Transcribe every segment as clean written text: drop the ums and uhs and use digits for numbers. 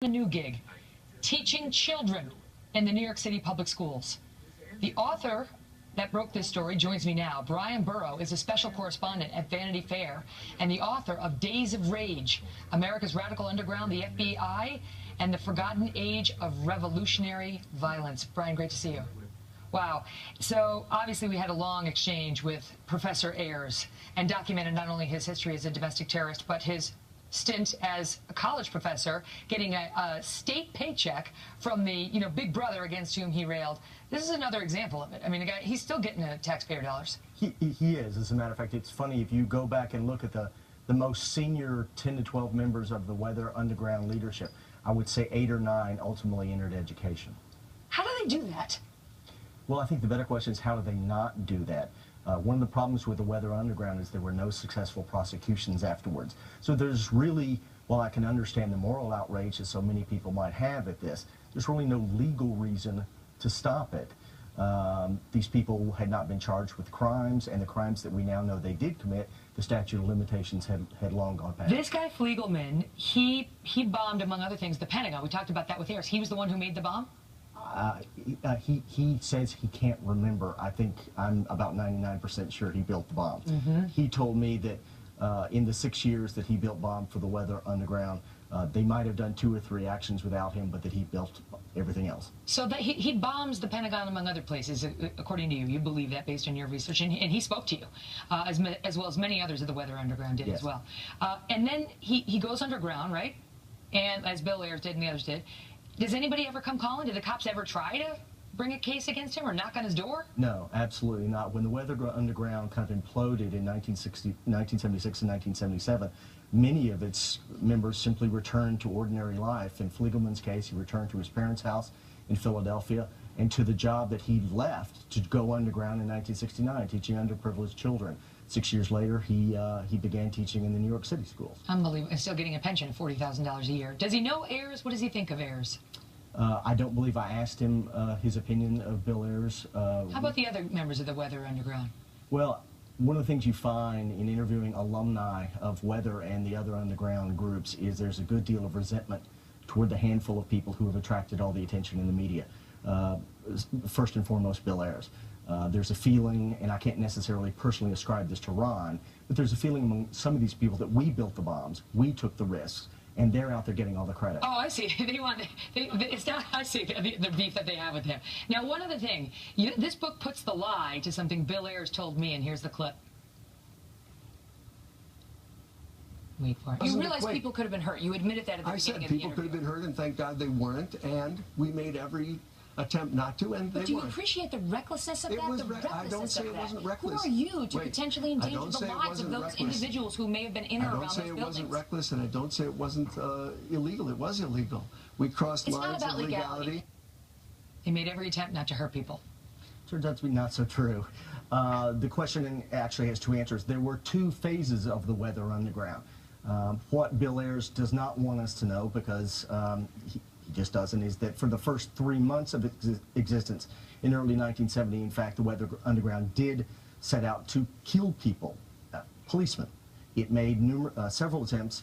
A new gig, teaching children in the New York City public schools. The author that broke this story joins me now. Brian Burrough is a special correspondent at Vanity Fair and the author of Days of Rage, America's Radical Underground, the FBI, and the Forgotten Age of Revolutionary Violence. Brian, great to see you. Wow. So obviously we had a long exchange with Professor Ayers and documented not only his history as a domestic terrorist, but his stint as a college professor, getting a state paycheck from the, big brother against whom he railed. This is another example of it. I mean, the guy, he's still getting taxpayer dollars. He is. As a matter of fact, it's funny, if you go back and look at the most senior 10 to 12 members of the Weather Underground leadership, I would say 8 or 9 ultimately entered education. How do they do that? Well, I think the better question is, how do they not do that? One of the problems with the Weather Underground is there were no successful prosecutions afterwards. So there's really, while I can understand the moral outrage that so many people might have at this, there's really no legal reason to stop it. These people had not been charged with crimes, and the crimes that we now know they did commit, the statute of limitations had long gone past. This guy, Fliegelman, he bombed, among other things, the Pentagon. We talked about that with Ayers. He was the one who made the bomb? He says he can't remember. I think I'm about 99% sure he built the bomb. He told me that in the 6 years that he built bomb for the Weather Underground, they might have done 2 or 3 actions without him, but that he built everything else. So that he bombs the Pentagon among other places, according to you. You believe that based on your research, and he spoke to you, as well as many others of the Weather Underground did. Yes. As well. And then he goes underground, right? And as Bill Ayers did and the others did. Does anybody ever come calling? Did the cops ever try to bring a case against him or knock on his door? No, absolutely not. When the Weather Underground kind of imploded in 1976 and 1977, many of its members simply returned to ordinary life. In Fliegelman's case, he returned to his parents' house in Philadelphia and to the job that he left to go underground in 1969, teaching underprivileged children. 6 years later, he began teaching in the New York City schools. Unbelievable. And still getting a pension of $40,000 a year. Does he know Ayers? What does he think of Ayers? I don't believe I asked him his opinion of Bill Ayers. How about the other members of the Weather Underground? Well, one of the things you find in interviewing alumni of Weather and the other underground groups is there's a good deal of resentment toward the handful of people who have attracted all the attention in the media. First and foremost, Bill Ayers. There's a feeling, and I can't necessarily personally ascribe this to Ron, but there's a feeling among some of these people that we built the bombs, we took the risks, and they're out there getting all the credit. Oh, I see. It's not, I see the beef that they have with him. Now, one other thing. This book puts the lie to something Bill Ayers told me, and here's the clip. Wait for it. You realize people could have been hurt. You admitted that at the beginning of the interview. I said people could have been hurt, and thank God they weren't, and we made every attempt not to, and they weren't. Do you appreciate the recklessness of that? I don't say it wasn't reckless. Who are you to potentially endanger the lives of those individuals who may have been in or around those buildings? I don't say it wasn't reckless, and I don't say it wasn't illegal. It was illegal. We crossed lines of legality. They made every attempt not to hurt people. Turns out to be not so true. The question actually has 2 answers. There were 2 phases of the Weather Underground. What Bill Ayers does not want us to know, because he just doesn't, is that for the first 3 months of its existence in early 1970, in fact, the Weather Underground did set out to kill people, policemen. It made several attempts,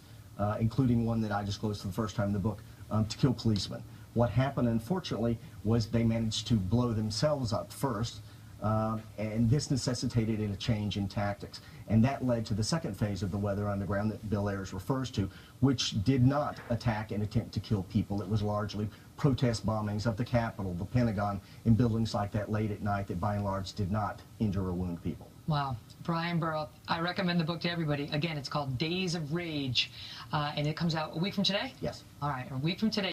including one that I disclosed for the first time in the book, to kill policemen. What happened, unfortunately, was they managed to blow themselves up first, and this necessitated a change in tactics. And that led to the second phase of the Weather Underground that Bill Ayers refers to, which did not attack and attempt to kill people. It was largely protest bombings of the Capitol, the Pentagon, and buildings like that late at night that by and large did not injure or wound people. Wow. Brian Burrough, I recommend the book to everybody. Again, it's called Days of Rage, and it comes out a week from today? Yes. All right, a week from today.